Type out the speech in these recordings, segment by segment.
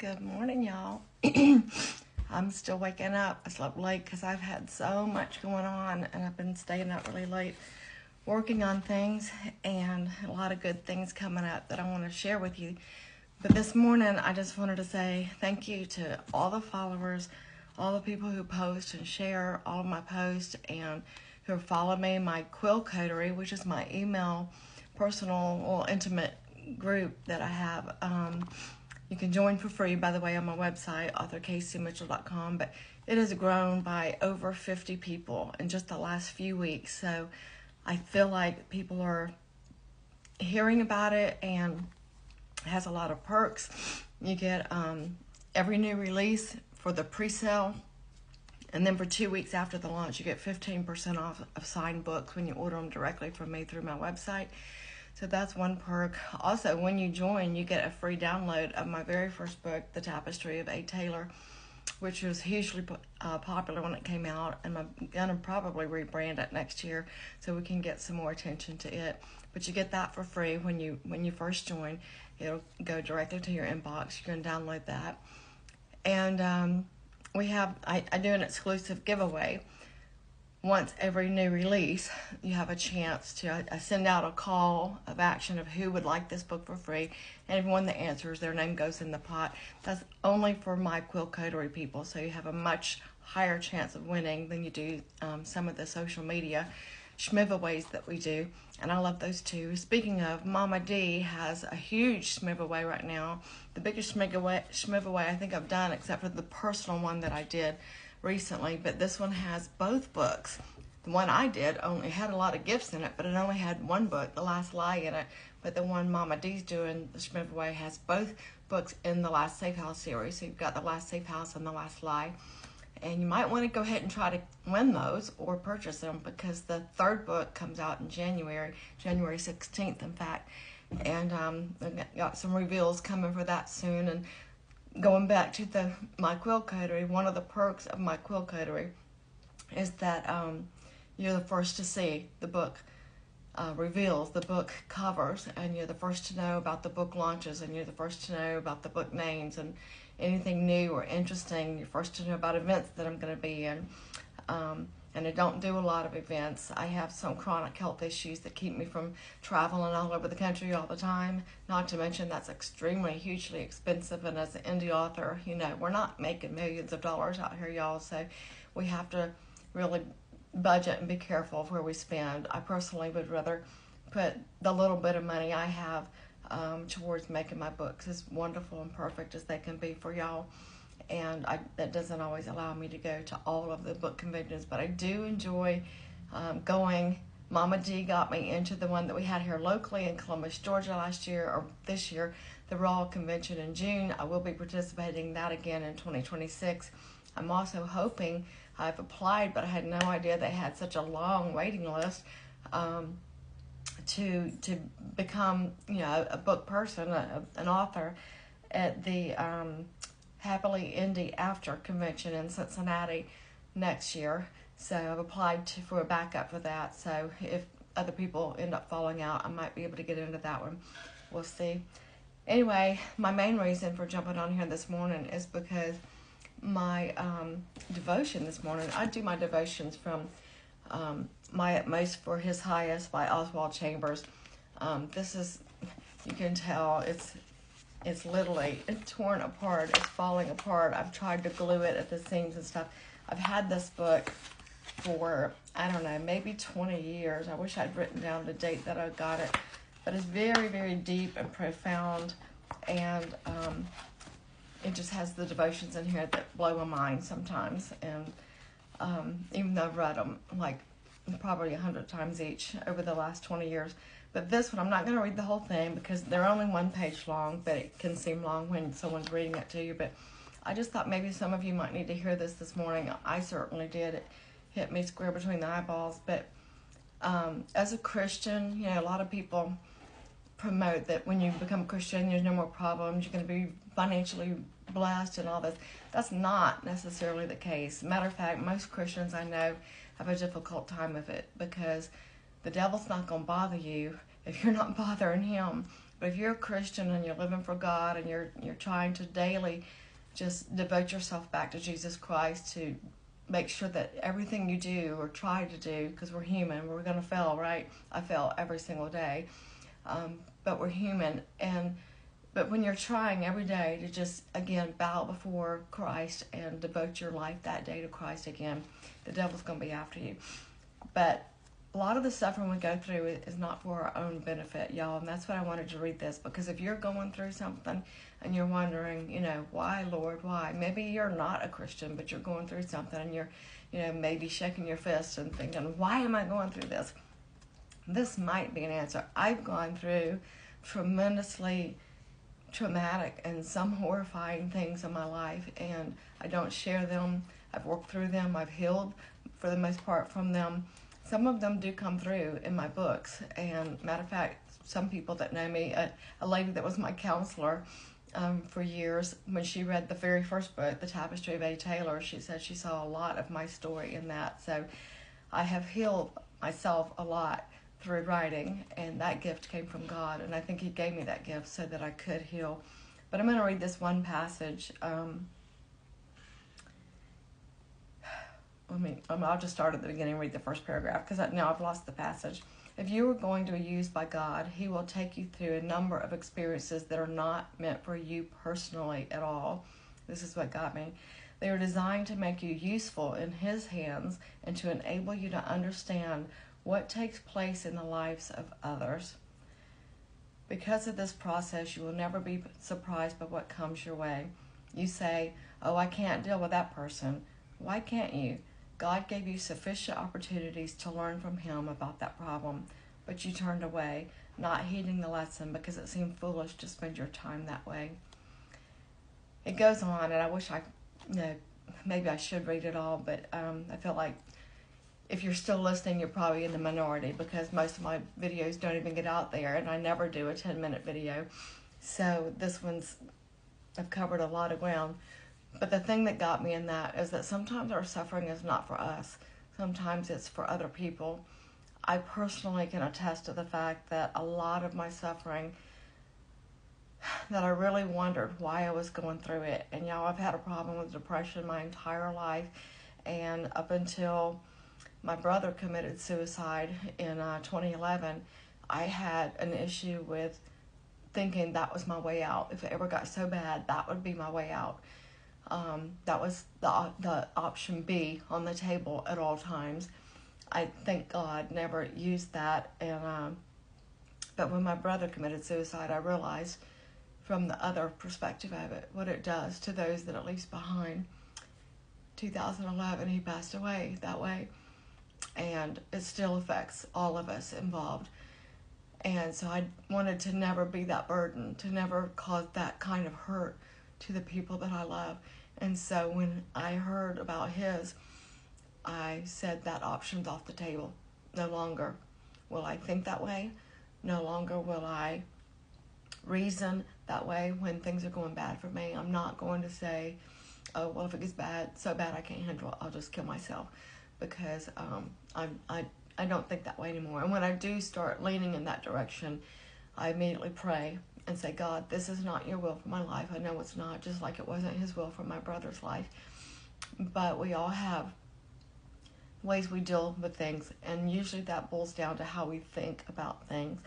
Good morning, y'all. I'm still waking up. I slept late because I've had so much going on and I've been staying up really late working on things and a lot of good things coming up that I want to share with you. But this morning, I just wanted to say thank you to all the followers, all the people who post and share all of my posts and who follow me, my Quill Coterie, which is my email, personal, or intimate group that I have. You can join for free, by the way, on my website, authorcaseymitchell.com, but it has grown by over 50 people in just the last few weeks. So I feel like people are hearing about it and it has a lot of perks. You get every new release for the pre-sale, and then for 2 weeks after the launch, you get 15% off of signed books when you order them directly from me through my website. So that's one perk. Also, when you join, you get a free download of my very first book, The Tapestry of A. Taylor, which was hugely popular when it came out, and I'm gonna probably rebrand it next year so we can get some more attention to it. But you get that for free when you first join. It'll go directly to your inbox. You can download that, and I do an exclusive giveaway. Once every new release, you have a chance to, I send out a call of action of who would like this book for free, and everyone that answers, their name goes in the pot. That's only for my Quill Coterie people, so you have a much higher chance of winning than you do some of the social media schmivaways that we do, and I love those too. Speaking of, Mama D has a huge schmivaway right now, the biggest schmivaway I think I've done, except for the personal one that I did recently, but this one has both books. The one I did only had a lot of gifts in it, but it only had one book, The Last Lie, in it. But the one Mama D's doing, the Schmivaways, has both books in the Last Safe House series. So you've got The Last Safe House and The Last Lie. And you might want to go ahead and try to win those or purchase them, because the third book comes out in January 16th, in fact. And I've got some reveals coming for that soon. And going back to my Quill Coterie, one of the perks of my Quill Coterie is that you're the first to see the book reveals, the book covers, and you're the first to know about the book launches, and you're the first to know about the book names and anything new or interesting. You're first to know about events that I'm going to be in. And I don't do a lot of events. I have some chronic health issues that keep me from traveling all over the country all the time. Not to mention that's extremely, hugely expensive. And as an indie author, we're not making millions of dollars out here, y'all. So we have to really budget and be careful of where we spend. I personally would rather put the little bit of money I have towards making my books as wonderful and perfect as they can be for y'all. And that doesn't always allow me to go to all of the book conventions, but I do enjoy going. Mama D got me into the one that we had here locally in Columbus, Georgia this year, the Raw Convention in June. I will be participating in that again in 2026. I'm also hoping, I've applied, but I had no idea they had such a long waiting list to become, a book person, an author at the Happily Indie After Convention in Cincinnati next year. So I've applied for a backup for that. So if other people end up falling out, I might be able to get into that one. We'll see. Anyway, my main reason for jumping on here this morning is because my devotion this morning, I do my devotions from My Utmost for His Highest by Oswald Chambers. This is, you can tell, it's literally torn apart. It's falling apart. I've tried to glue it at the seams and stuff. I've had this book for, I don't know, maybe 20 years. I wish I'd written down the date that I got it. But it's very, very deep and profound. And it just has the devotions in here that blow my mind sometimes. And even though I've read them like probably 100 times each over the last 20 years. But this one, I'm not going to read the whole thing because they're only one page long, but it can seem long when someone's reading it to you. But I just thought maybe some of you might need to hear this morning. I certainly did. It hit me square between the eyeballs. But as a Christian, a lot of people promote that when you become a Christian, there's no more problems. You're going to be financially blessed and all this. That's not necessarily the case. Matter of fact, most Christians I know have a difficult time of it because the devil's not going to bother you if you're not bothering him. But if you're a Christian and you're living for God and you're trying to daily just devote yourself back to Jesus Christ, to make sure that everything you do or try to do, because we're human, we're going to fail, right? I fail every single day, but we're human. But when you're trying every day to just, again, bow before Christ and devote your life that day to Christ again, the devil's going to be after you. But a lot of the suffering we go through is not for our own benefit, y'all. And that's what I wanted to read this, because if you're going through something and you're wondering, why, Lord, why? Maybe you're not a Christian, but you're going through something and you're, maybe shaking your fist and thinking, why am I going through this? This might be an answer. I've gone through tremendously traumatic and some horrifying things in my life, and I don't share them. I've worked through them. I've healed for the most part from them. Some of them do come through in my books, and matter of fact, some people that know me, a lady that was my counselor for years, when she read the very first book, The Tapestry of A. Taylor, she said she saw a lot of my story in that. So I have healed myself a lot through writing, and that gift came from God, and I think He gave me that gift so that I could heal. But I'm going to read this one passage. I'll just start at the beginning and read the first paragraph, because now I've lost the passage. If you are going to be used by God, He will take you through a number of experiences that are not meant for you personally at all. This is what got me. They are designed to make you useful in His hands and to enable you to understand what takes place in the lives of others. Because of this process, you will never be surprised by what comes your way. You say, oh, I can't deal with that person. Why can't you? God gave you sufficient opportunities to learn from Him about that problem, but you turned away, not heeding the lesson because it seemed foolish to spend your time that way. It goes on, and I wish maybe I should read it all, but I feel like if you're still listening, you're probably in the minority, because most of my videos don't even get out there, and I never do a 10-minute video. So this one's, I've covered a lot of ground. But the thing that got me in that is that sometimes our suffering is not for us. Sometimes it's for other people. I personally can attest to the fact that a lot of my suffering, that I really wondered why I was going through it. And y'all, I've had a problem with depression my entire life. And up until my brother committed suicide in 2011, I had an issue with thinking that was my way out. If it ever got so bad, that would be my way out. That was the option B on the table at all times. I thank God never used that. And but when my brother committed suicide, I realized from the other perspective of it what it does to those that it leaves behind. 2011, he passed away that way, and it still affects all of us involved. And so I wanted to never be that burden, to never cause that kind of hurt to the people that I love. And so when I heard about his, I said that option's off the table. No longer will I think that way. No longer will I reason that way when things are going bad for me. I'm not going to say, oh, well, if it gets bad, so bad I can't handle it, I'll just kill myself. Because I don't think that way anymore. And when I do start leaning in that direction, I immediately pray and say, God, this is not your will for my life. I know it's not, just like it wasn't His will for my brother's life. But we all have ways we deal with things, and usually that boils down to how we think about things.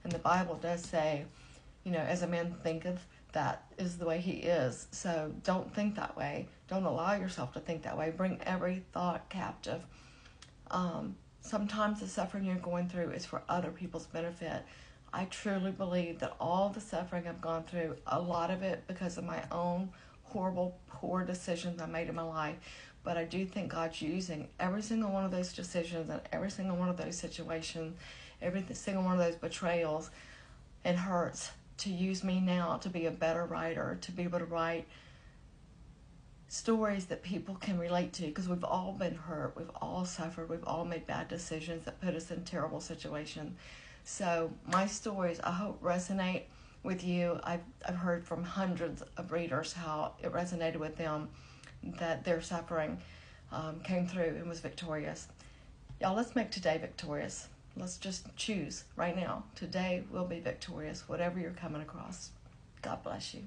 And the Bible does say, as a man thinketh, that is the way he is. So don't think that way. Don't allow yourself to think that way. Bring every thought captive. Sometimes the suffering you're going through is for other people's benefit. I truly believe that all the suffering I've gone through, a lot of it because of my own horrible, poor decisions I made in my life. But I do think God's using every single one of those decisions and every single one of those situations, every single one of those betrayals and hurts to use me now to be a better writer, to be able to write stories that people can relate to, because we've all been hurt, we've all suffered, we've all made bad decisions that put us in terrible situations. So my stories, I hope, resonate with you. I've heard from hundreds of readers how it resonated with them, that their suffering came through and was victorious. Y'all, let's make today victorious. Let's just choose right now. Today we'll be victorious, whatever you're coming across. God bless you.